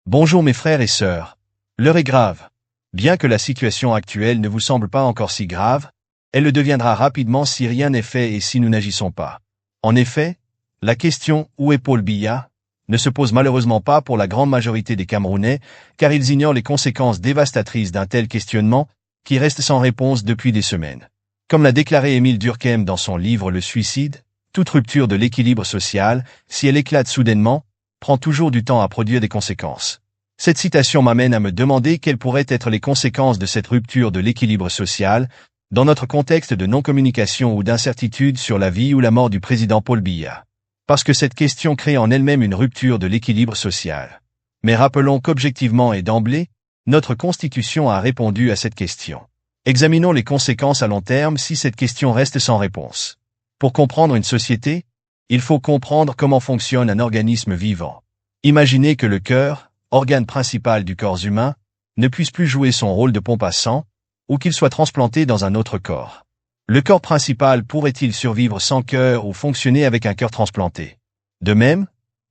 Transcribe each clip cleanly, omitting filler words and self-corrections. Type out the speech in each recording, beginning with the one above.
Bonjour mes frères et sœurs. L'heure est grave. Bien que la situation actuelle ne vous semble pas encore si grave, elle le deviendra rapidement si rien n'est fait et si nous n'agissons pas. En effet, la question « Où est Paul Biya ?» ne se pose malheureusement pas pour la grande majorité des Camerounais, car ils ignorent les conséquences dévastatrices d'un tel questionnement, qui reste sans réponse depuis des semaines. Comme l'a déclaré Émile Durkheim dans son livre Le suicide, toute rupture de l'équilibre social, si elle éclate soudainement, prend toujours du temps à produire des conséquences. Cette citation m'amène à me demander quelles pourraient être les conséquences de cette rupture de l'équilibre social, dans notre contexte de non-communication ou d'incertitude sur la vie ou la mort du président Paul Biya. Parce que cette question crée en elle-même une rupture de l'équilibre social. Mais rappelons qu'objectivement et d'emblée, notre Constitution a répondu à cette question. Examinons les conséquences à long terme si cette question reste sans réponse. Pour comprendre une société, il faut comprendre comment fonctionne un organisme vivant. Imaginez que le cœur, organe principal du corps humain, ne puisse plus jouer son rôle de pompe à sang, ou qu'il soit transplanté dans un autre corps. Le corps principal pourrait-il survivre sans cœur ou fonctionner avec un cœur transplanté? De même,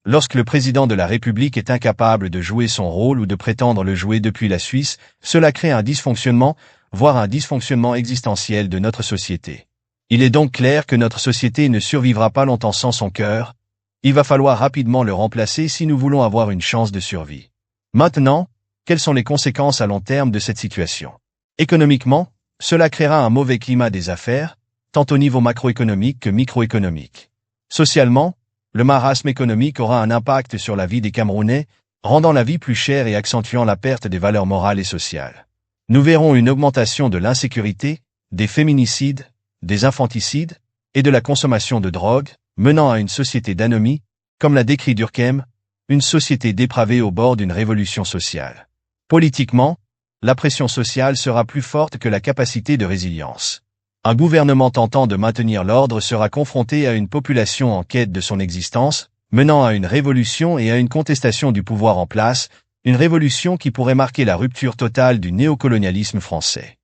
lorsque le président de la République est incapable de jouer son rôle ou de prétendre le jouer depuis la Suisse, cela crée un dysfonctionnement, voire un dysfonctionnement existentiel de notre société. Il est donc clair que notre société ne survivra pas longtemps sans son cœur. Il va falloir rapidement le remplacer si nous voulons avoir une chance de survie. Maintenant, quelles sont les conséquences à long terme de cette situation? Économiquement, cela créera un mauvais climat des affaires, tant au niveau macroéconomique que microéconomique. Socialement, le marasme économique aura un impact sur la vie des Camerounais, rendant la vie plus chère et accentuant la perte des valeurs morales et sociales. Nous verrons une augmentation de l'insécurité, des féminicides, des infanticides et de la consommation de drogue, menant à une société d'anomie, comme l'a décrit Durkheim, une société dépravée au bord d'une révolution sociale. Politiquement, la pression sociale sera plus forte que la capacité de résilience. Un gouvernement tentant de maintenir l'ordre sera confronté à une population en quête de son existence, menant à une révolution et à une contestation du pouvoir en place, une révolution qui pourrait marquer la rupture totale du néocolonialisme français.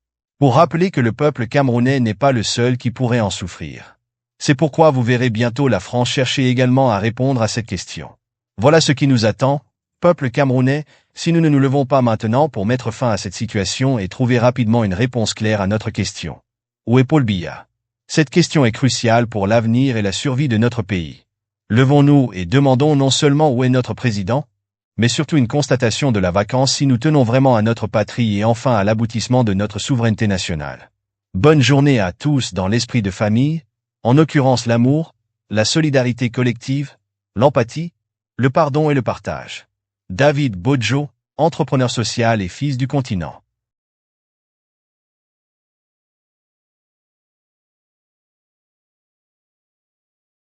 Pour rappeler que le peuple camerounais n'est pas le seul qui pourrait en souffrir. C'est pourquoi vous verrez bientôt la France chercher également à répondre à cette question. Voilà ce qui nous attend, peuple camerounais, si nous ne nous levons pas maintenant pour mettre fin à cette situation et trouver rapidement une réponse claire à notre question. Où est Paul Biya? Cette question est cruciale pour l'avenir et la survie de notre pays. Levons-nous et demandons non seulement où est notre président, mais surtout une constatation de la vacance si nous tenons vraiment à notre patrie et enfin à l'aboutissement de notre souveraineté nationale. Bonne journée à tous dans l'esprit de famille, en l'occurrence l'amour, la solidarité collective, l'empathie, le pardon et le partage. David Bodjo, entrepreneur social et fils du continent.